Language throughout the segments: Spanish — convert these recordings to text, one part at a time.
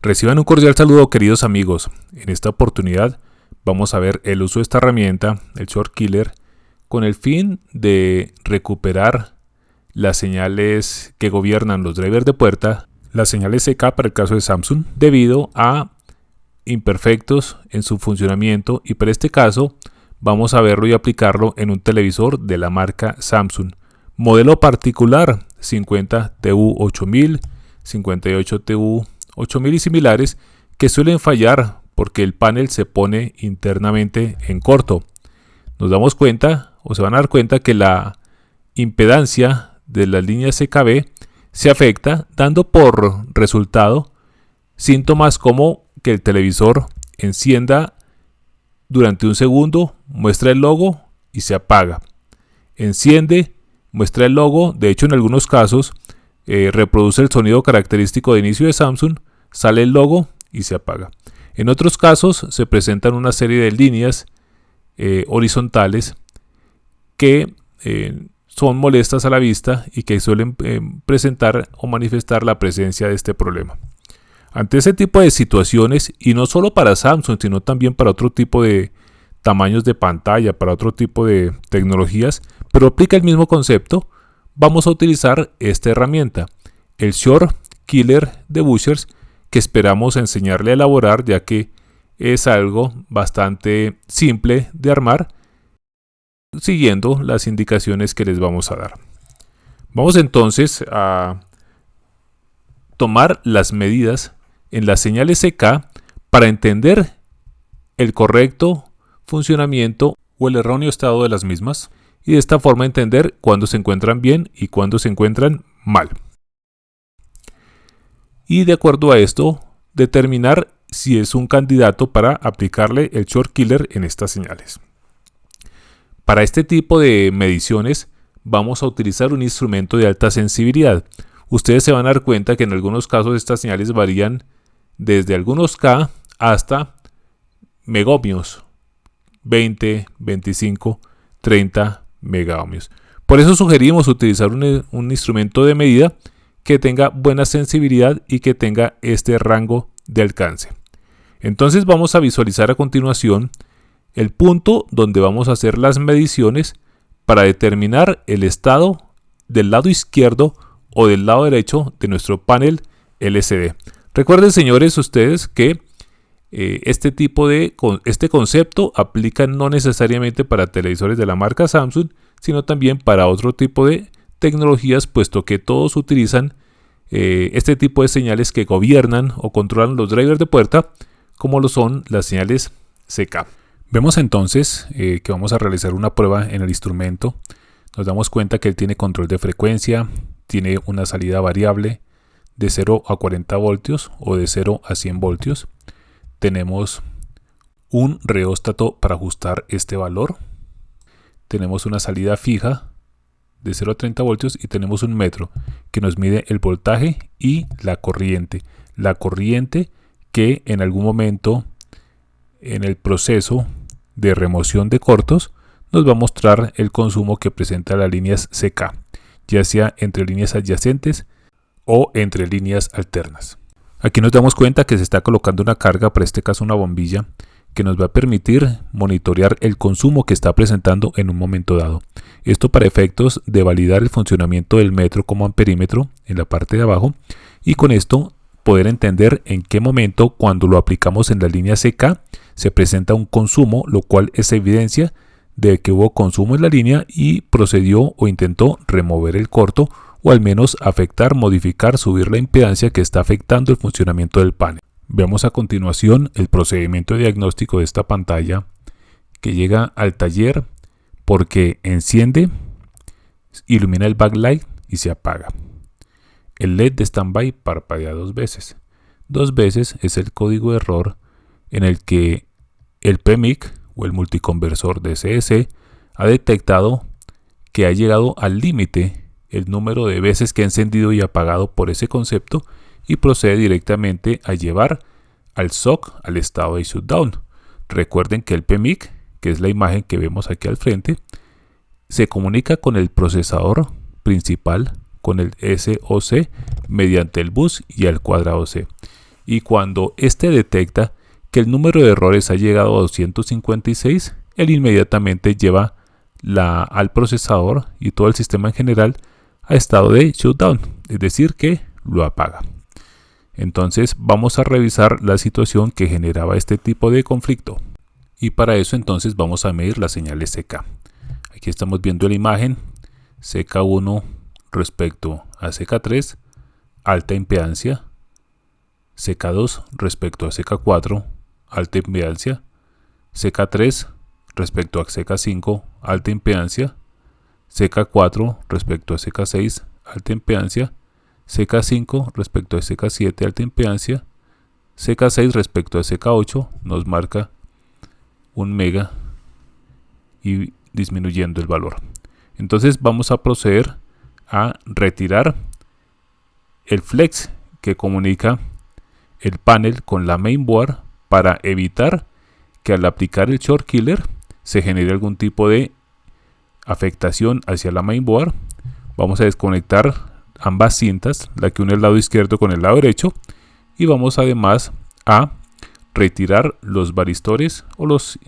Reciban un cordial saludo, queridos amigos. En esta oportunidad vamos a ver el uso de esta herramienta, el Short Killer, con el fin de recuperar las señales que gobiernan los drivers de puerta, las señales CK para el caso de Samsung, debido a imperfectos en su funcionamiento, y para este caso vamos a verlo y aplicarlo en un televisor de la marca Samsung. Modelo particular 50TU8000, 58TU8000 y similares, que suelen fallar porque el panel se pone internamente en corto. Nos damos cuenta, o se van a dar cuenta, que la impedancia de las líneas CKB se afecta, dando por resultado síntomas como que el televisor encienda durante un segundo, muestra el logo y se apaga. Enciende, muestra el logo, de hecho en algunos casos reproduce el sonido característico de inicio de Samsung, sale el logo y se apaga. En otros casos se presentan una serie de líneas horizontales que son molestas a la vista y que suelen presentar o manifestar la presencia de este problema. Ante ese tipo de situaciones, y no solo para Samsung, sino también para otro tipo de tamaños de pantalla, para otro tipo de tecnologías, pero aplica el mismo concepto, vamos a utilizar esta herramienta, el Short Killer de Bushers, que esperamos enseñarle a elaborar, ya que es algo bastante simple de armar, siguiendo las indicaciones que les vamos a dar. Vamos entonces a tomar las medidas en las señales CK para entender el correcto funcionamiento o el erróneo estado de las mismas, y de esta forma entender cuándo se encuentran bien y cuándo se encuentran mal. Y de acuerdo a esto, determinar si es un candidato para aplicarle el Short Killer en estas señales. Para este tipo de mediciones vamos a utilizar un instrumento de alta sensibilidad. Ustedes se van a dar cuenta que en algunos casos estas señales varían desde algunos K hasta megohmios, 20, 25, 30 megaohmios. Por eso sugerimos utilizar un instrumento de medida que tenga buena sensibilidad y que tenga este rango de alcance. Entonces vamos a visualizar a continuación el punto donde vamos a hacer las mediciones para determinar el estado del lado izquierdo o del lado derecho de nuestro panel LCD. Recuerden, señores, ustedes que este concepto aplica no necesariamente para televisores de la marca Samsung, sino también para otro tipo de tecnologías, puesto que todos utilizan este tipo de señales que gobiernan o controlan los drivers de puerta, como lo son las señales CK. Vemos entonces que vamos a realizar una prueba en el instrumento. Nos damos cuenta que él tiene control de frecuencia, tiene una salida variable de 0 a 40 voltios o de 0 a 100 voltios. Tenemos un reóstato para ajustar este valor. Tenemos una salida fija de 0 a 30 voltios y tenemos un metro que nos mide el voltaje y la corriente. La corriente que en algún momento en el proceso de remoción de cortos nos va a mostrar el consumo que presenta las líneas CK, ya sea entre líneas adyacentes o entre líneas alternas. Aquí nos damos cuenta que se está colocando una carga, para este caso una bombilla, que nos va a permitir monitorear el consumo que está presentando en un momento dado. Esto para efectos de validar el funcionamiento del metro como amperímetro en la parte de abajo, y con esto poder entender en qué momento, cuando lo aplicamos en la línea CK, se presenta un consumo, lo cual es evidencia de que hubo consumo en la línea y procedió o intentó remover el corto, o al menos afectar, modificar, subir la impedancia que está afectando el funcionamiento del panel. Vemos a continuación el procedimiento de diagnóstico de esta pantalla, que llega al taller porque enciende, ilumina el backlight y se apaga. El LED de standby parpadea dos veces. Dos veces es el código de error en el que el PMIC o el multiconversor DCS ha detectado que ha llegado al límite el número de veces que ha encendido y apagado por ese concepto, y procede directamente a llevar al SOC al estado de shutdown. Recuerden que el PMIC, que es la imagen que vemos aquí al frente, se comunica con el procesador principal, con el SoC, mediante el bus y el cuadrado C. y cuando éste detecta que el número de errores ha llegado a 256, él inmediatamente lleva al procesador y todo el sistema en general a estado de shutdown, es decir, que lo apaga. Entonces vamos a revisar la situación que generaba este tipo de conflicto. Y para eso entonces vamos a medir las señales CK. Aquí estamos viendo la imagen CK1 respecto a CK3, alta impedancia. CK2 respecto a CK4, alta impedancia. CK3 respecto a CK5, alta impedancia. CK4 respecto a CK6, alta impedancia. CK5 respecto a CK7, alta impedancia. CK6 respecto a CK8 nos marca 1 mega y disminuyendo el valor. Entonces vamos a proceder a retirar el flex que comunica el panel con la mainboard para evitar que al aplicar el short killer se genere algún tipo de afectación hacia la mainboard. Vamos a desconectar ambas cintas, la que une el lado izquierdo con el lado derecho, y vamos además a retirar los varistores o los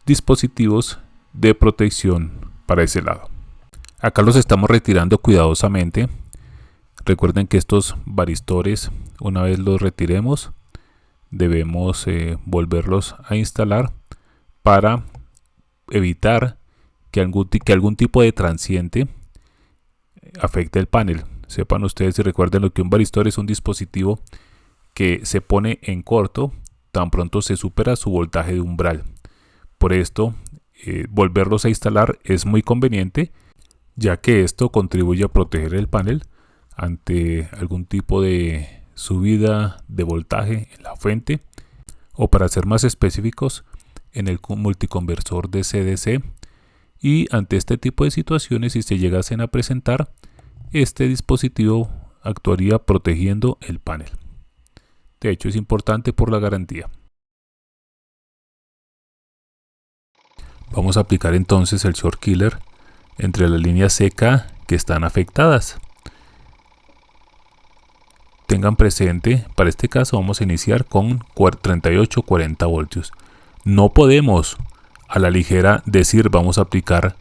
dispositivos de protección para ese lado. Acá los estamos retirando cuidadosamente. Recuerden que estos varistores, una vez los retiremos, debemos volverlos a instalar para evitar que algún tipo de transiente afecte el panel. Sepan ustedes y recuerden que un varistor es un dispositivo que se pone en corto tan pronto se supera su voltaje de umbral. Por esto, volverlos a instalar es muy conveniente, ya que esto contribuye a proteger el panel ante algún tipo de subida de voltaje en la fuente, o para ser más específicos, en el multiconversor de CDC. Y ante este tipo de situaciones, si se llegasen a presentar, este dispositivo actuaría protegiendo el panel. De hecho, es importante por la garantía. Vamos a aplicar entonces el short killer entre las líneas CK que están afectadas. Tengan presente, para este caso vamos a iniciar con 38-40 voltios. No podemos a la ligera decir vamos a aplicar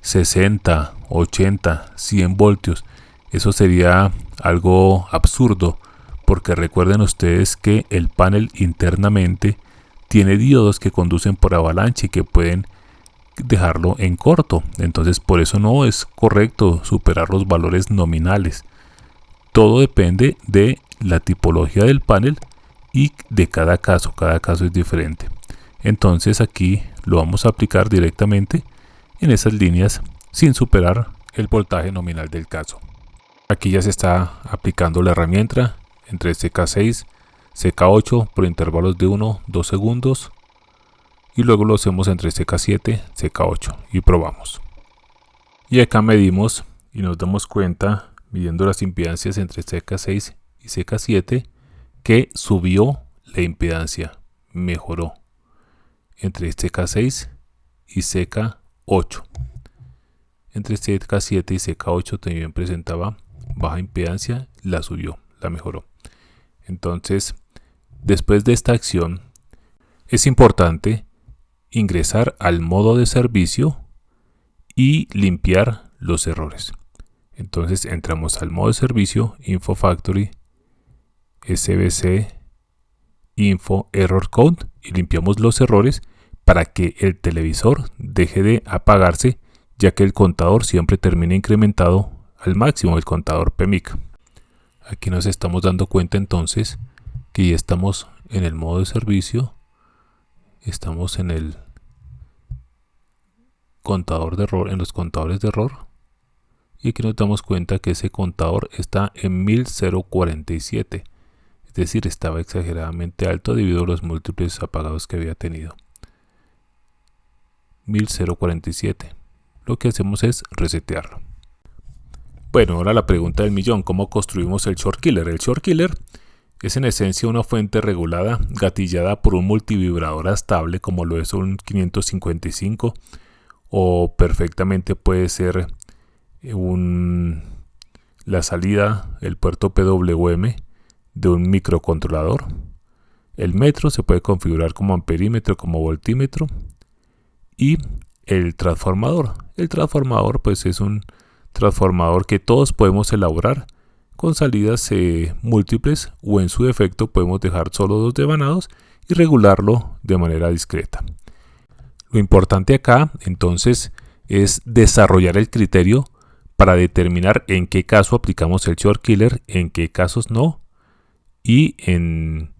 60, 80, 100 voltios. Eso sería algo absurdo, porque recuerden ustedes que el panel internamente tiene diodos que conducen por avalancha y que pueden dejarlo en corto. Entonces por eso no es correcto superar los valores nominales. Todo depende de la tipología del panel y de cada caso es diferente. Entonces aquí lo vamos a aplicar directamente en esas líneas sin superar el voltaje nominal del caso. Aquí ya se está aplicando la herramienta entre CK6, CK8 por intervalos de 1-2 segundos, y luego lo hacemos entre CK7, CK8 y probamos. Y acá medimos y nos damos cuenta, midiendo las impedancias entre CK6 y CK7, que subió la impedancia, mejoró entre CK6 y CK8. Entre CK7 y CK8 también presentaba baja impedancia, la subió, la mejoró. Entonces, después de esta acción, es importante ingresar al modo de servicio y limpiar los errores. Entonces entramos al modo de servicio, Info Factory, SBC, Info Error Code, y limpiamos los errores para que el televisor deje de apagarse, ya que el contador siempre termina incrementado al máximo, el contador PMIC. Aquí nos estamos dando cuenta entonces que ya estamos en el modo de servicio, estamos en el contador de error, en los contadores de error, y aquí nos damos cuenta que ese contador está en 1047, es decir, estaba exageradamente alto debido a los múltiples apagados que había tenido. 1047. Lo que hacemos es resetearlo. Bueno, ahora la pregunta del millón: ¿cómo construimos el short killer? El short killer es en esencia una fuente regulada gatillada por un multivibrador estable, como lo es un 555, o perfectamente puede ser la salida, el puerto PWM de un microcontrolador. El metro se puede configurar como amperímetro, como voltímetro. Y el transformador. El transformador pues es un transformador que todos podemos elaborar con salidas múltiples, o en su defecto podemos dejar solo 2 devanados y regularlo de manera discreta. Lo importante acá entonces es desarrollar el criterio para determinar en qué caso aplicamos el short killer, en qué casos no, y en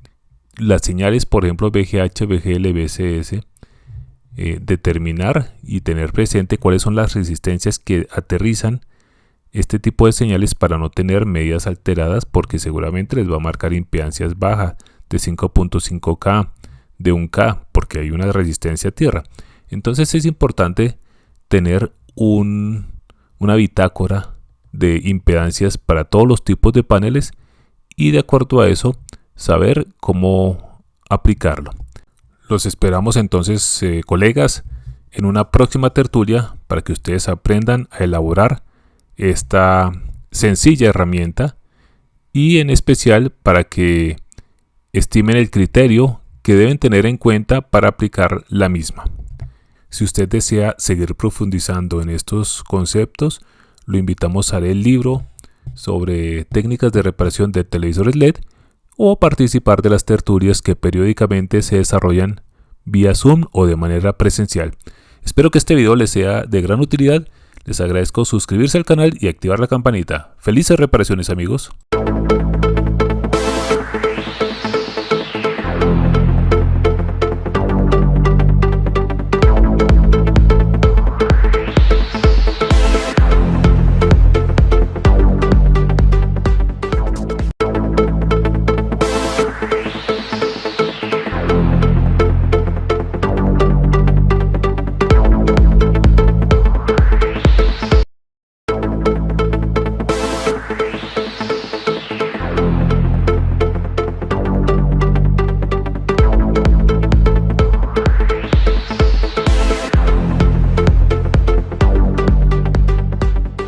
las señales, por ejemplo VGH, VGL, VCS, determinar y tener presente cuáles son las resistencias que aterrizan este tipo de señales para no tener medidas alteradas, porque seguramente les va a marcar impedancias bajas de 5.5K, de 1K, porque hay una resistencia a tierra. Entonces es importante tener una bitácora de impedancias para todos los tipos de paneles y de acuerdo a eso saber cómo aplicarlo. Los esperamos entonces, colegas, en una próxima tertulia para que ustedes aprendan a elaborar esta sencilla herramienta y en especial para que estimen el criterio que deben tener en cuenta para aplicar la misma. Si usted desea seguir profundizando en estos conceptos, lo invitamos a leer el libro sobre técnicas de reparación de televisores LED o participar de las tertulias que periódicamente se desarrollan vía Zoom o de manera presencial. Espero que este video les sea de gran utilidad. Les agradezco suscribirse al canal y activar la campanita. Felices reparaciones, amigos.